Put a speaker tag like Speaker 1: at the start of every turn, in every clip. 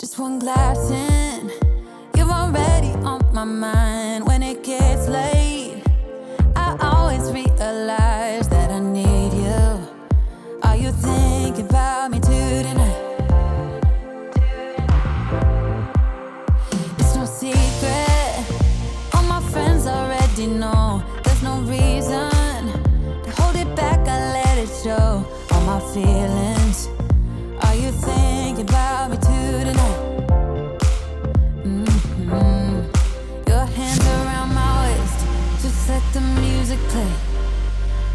Speaker 1: Just one glass in, you're already on my mind. When it gets late, I always realize that I need you. Are you thinking about me too tonight? It's no secret, all my friends already know. There's no reason to hold it back, I let it show. All my feelings, are you thinking about me too tonight? Your hands around my waist, just let the music play.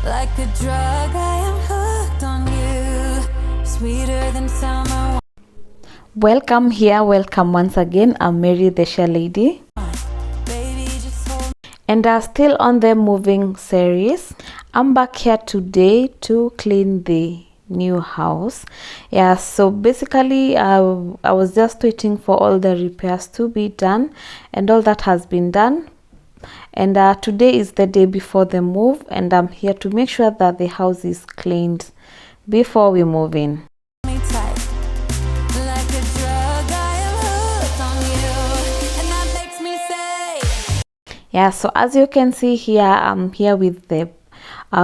Speaker 1: Like a drug, I am hooked on you, sweeter than summer.
Speaker 2: Welcome here, welcome once again. I'm Mary the Share Lady, and I'm still on the moving series. I'm back here today to clean the new house. Yeah, so basically I was just waiting for all the repairs to be done, and all that has been done. And today is the day before the move, and I'm here to make sure that the house is cleaned before we move in. Yeah, so as you can see here, I'm here with the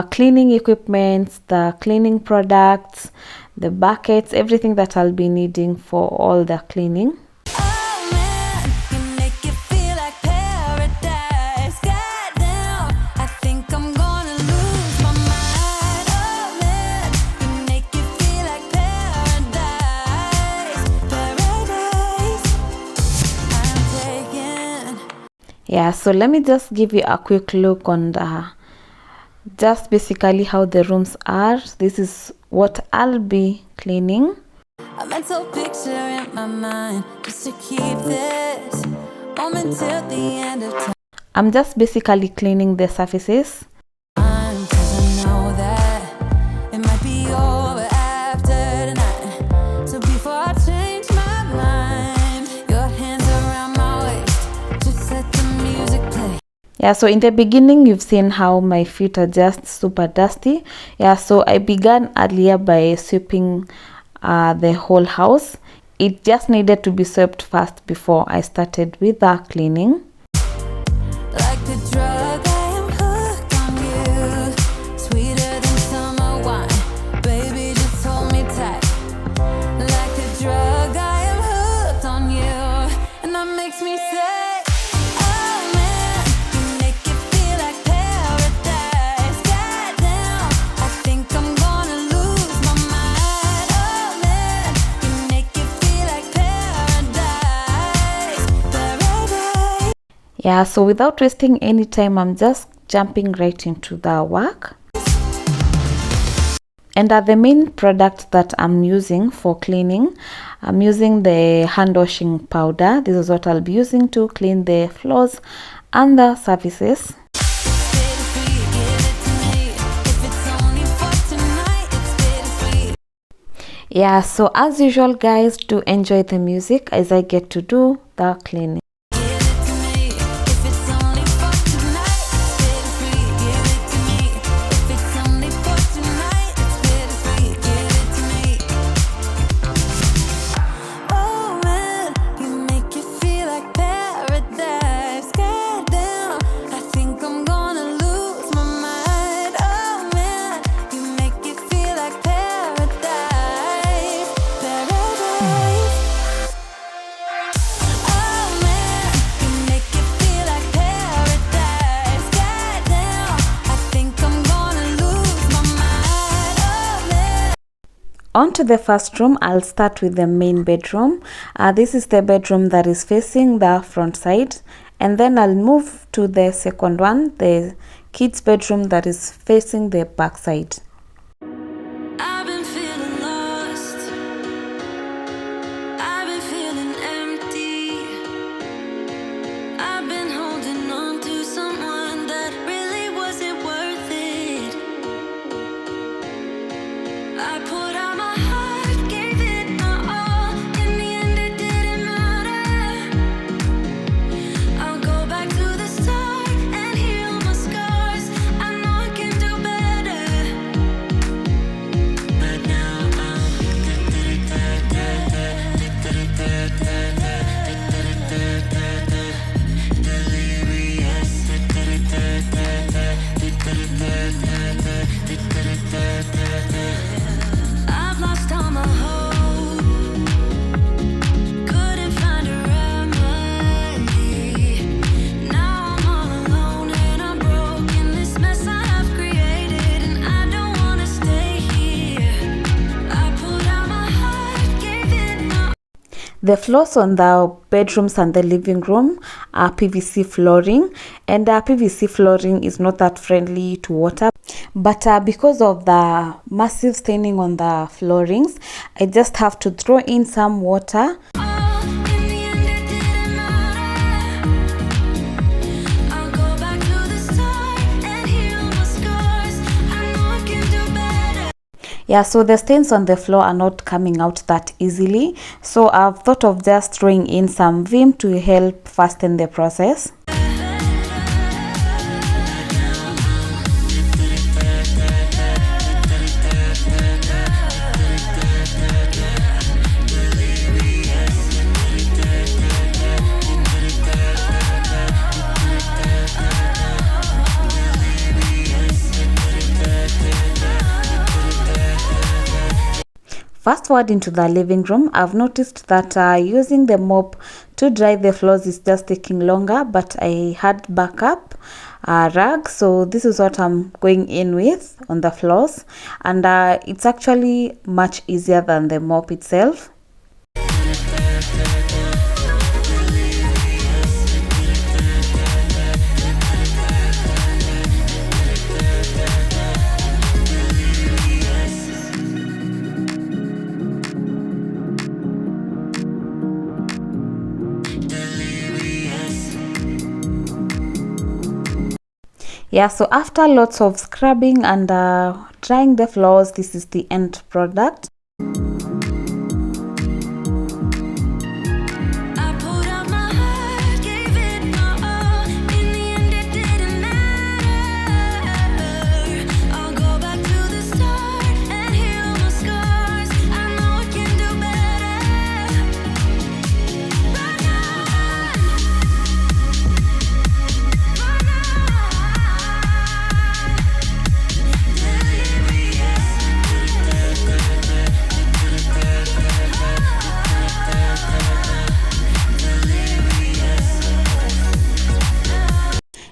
Speaker 2: cleaning equipment, the cleaning products, the buckets, everything that I'll be needing for all the cleaning. Yeah, so let me just give you a quick look on just basically how the rooms are. This is what I'll be cleaning.
Speaker 1: A mental picture in my mind just to keep this moment till the end of time.
Speaker 2: I'm just basically cleaning the surfaces. Yeah, so in the beginning, you've seen how my feet are just super dusty. Yeah, so I began earlier by sweeping the whole house. It just needed to be swept first before I started with the cleaning.
Speaker 1: Like a drug, I am hooked on you, sweeter than summer wine. Baby, just hold me tight. Like a drug, I am hooked on you, and that makes me say,
Speaker 2: yeah, so without wasting any time, I'm just jumping right into the work. And the main product that I'm using for cleaning, I'm using the hand washing powder. This is what I'll be using to clean the floors and the surfaces. Yeah, so as usual guys, do enjoy the music as I get to do the cleaning. On to the first room. I'll start with the main bedroom. This is the bedroom that is facing the front side, and then I'll move to the second one, the kids' bedroom that is facing the back side.
Speaker 1: I've been feeling lost, I've been feeling empty, I've been holding on to someone that really wasn't worth it. I put out my heart, gave it my all. In the end, it didn't matter. I'll go back to the start and heal my scars. I know I can do better.
Speaker 2: The floors on the bedrooms and the living room are PVC flooring, and PVC flooring is not that friendly to water, but because of the massive staining on the floorings, I just have to throw in some water. Yeah, so the stains on the floor are not coming out that easily, so I've thought of just throwing in some vim to help fasten the process. Fast forward into the living room, I've noticed that using the mop to dry the floors is just taking longer, but I had backup rag, so this is what I'm going in with on the floors, and it's actually much easier than the mop itself. Yeah, so after lots of scrubbing and drying the floors, this is the end product.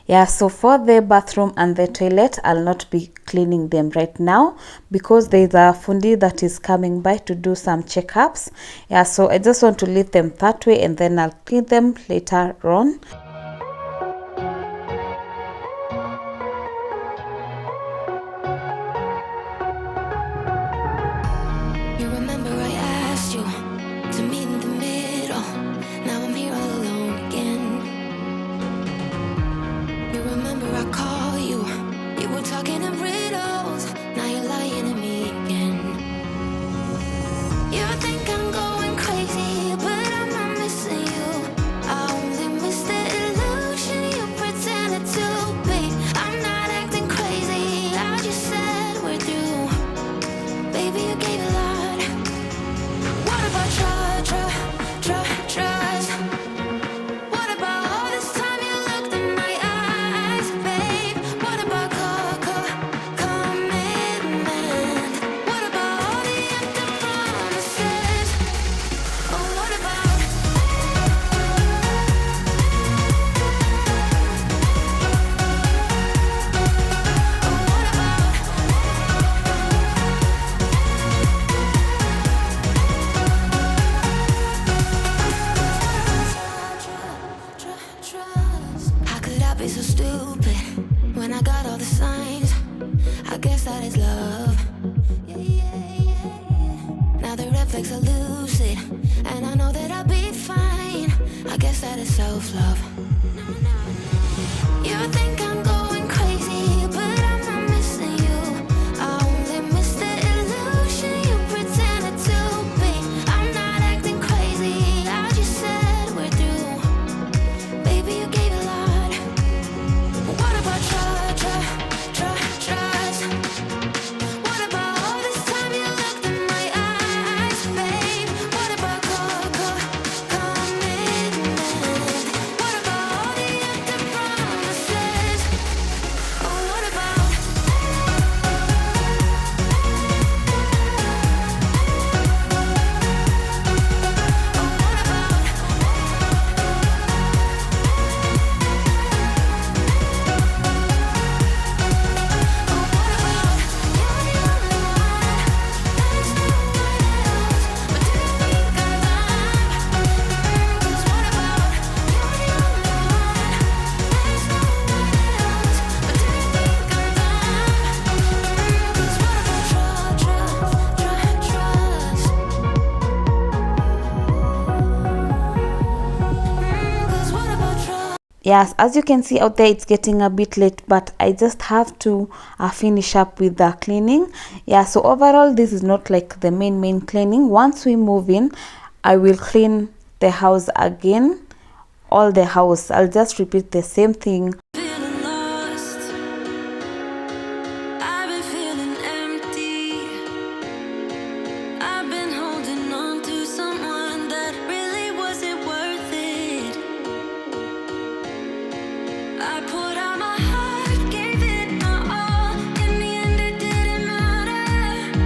Speaker 2: Yeah, so for the bathroom and the toilet, I'll not be cleaning them right now because there's a fundi that is coming by to do some checkups. Yeah, so I just want to leave them that way and then I'll clean them later on.
Speaker 1: You remember I asked you to meet in the middle. Now I'm here all alone again. You remember I call you. You were talking in riddles. Now you're lying to me again. You think I'm going crazy, but I'm not missing you. I only miss the illusion you pretended to be. I'm not acting crazy. I just said we're through. Baby, you gave a lot. What about trust? What about all this time you looked in my eyes, babe? What about commitment? What about all the empty promises? Oh, what about? Oh, what about? Trust. How could I be so stupid when I got all the signs? I guess that is love. Now the red flags are lucid, and I know that I'll be fine. I guess that is self-love. You think I'm going crazy, but I'm not missing you. I only miss the illusion you pretended to be. I'm not acting crazy. I just said we're through. Baby, you gave a lot. What about trust? What about all this time you looked in my eyes, babe? What about commitment? What about all the empty promises?
Speaker 2: Yes, as you can see out there, it's getting a bit late, but I just have to finish up with the cleaning. Yeah, so overall this is not like the main cleaning. Once we move in, I will clean the house again, all the house. I'll just repeat the same thing.
Speaker 1: Feeling lost. I've been feeling empty. I've been holding on to someone that really wasn't worth it. I put out my heart, gave it my all. In the end, it didn't matter.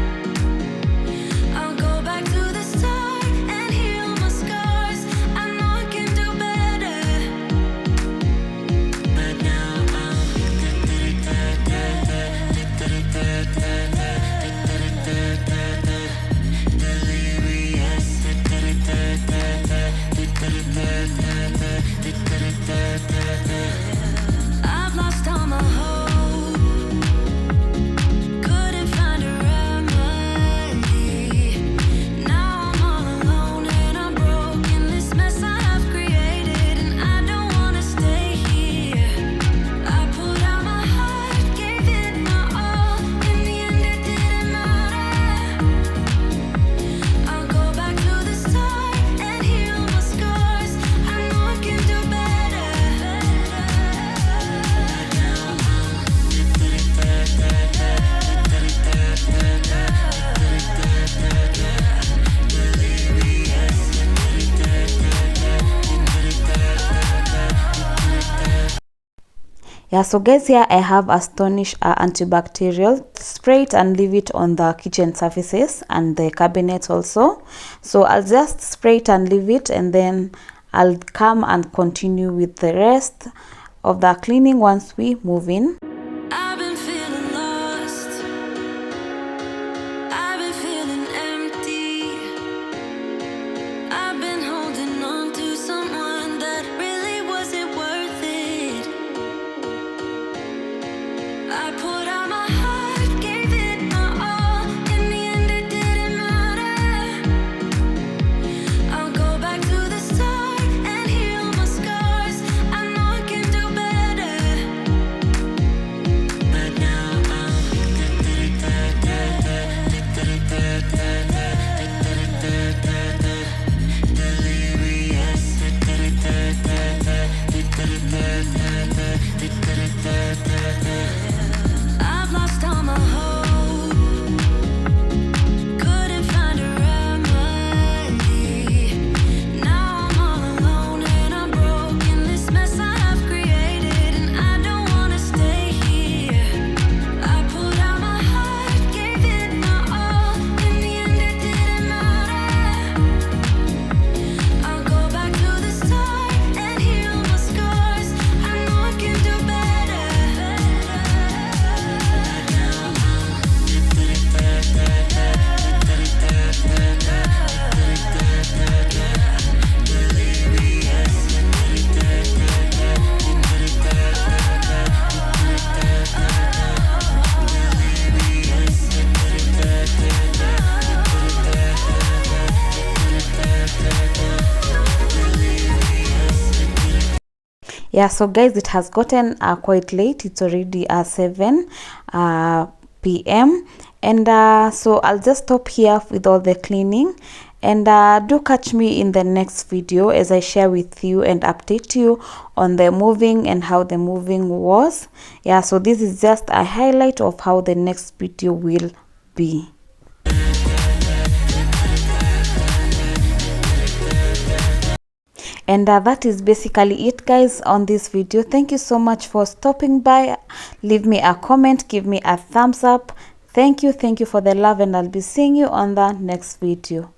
Speaker 1: I'll go back to the start and heal my scars. I know I can do better. But now I'm I've lost all my hope. Couldn't find a remedy. Now I'm all alone and I'm broken. This mess I have created, and I don't wanna stay here. I put out my heart, gave it my all. In the end, it didn't matter. I'll go back to the start and heal my scars. I know I can do better.
Speaker 2: Yeah, so guys, here I have Astonish antibacterial. Spray it and leave it on the kitchen surfaces and the cabinets also. So I'll just spray it and leave it, and then I'll come and continue with the rest of the cleaning once we move in.
Speaker 1: I've been feeling lost. I've been feeling empty. I've been holding on to someone that really wasn't worth it. I put out my heart, gave it my all. In the end, it didn't matter. I'll go back to the start and heal my scars. I know I can do better. But now I'm I've lost all my hope. Couldn't find a remedy. Now I'm all alone and I'm broken. This mess I have created, and I don't wanna stay here. I put out my heart, gave it my all. In the end, it didn't matter. I'll go back to the start and heal my scars. I know I can do better.
Speaker 2: Yeah, so guys, it has gotten quite late. It's already 7 p.m. and so I'll just stop here with all the cleaning, and do catch me in the next video as I share with you and update you on the moving and how the moving was. Yeah, so this is just a highlight of how the next video will be. And that is basically it, guys, on this video. Thank you so much for stopping by. Leave me a comment, give me a thumbs up. Thank you for the love, and I'll be seeing you on the next video.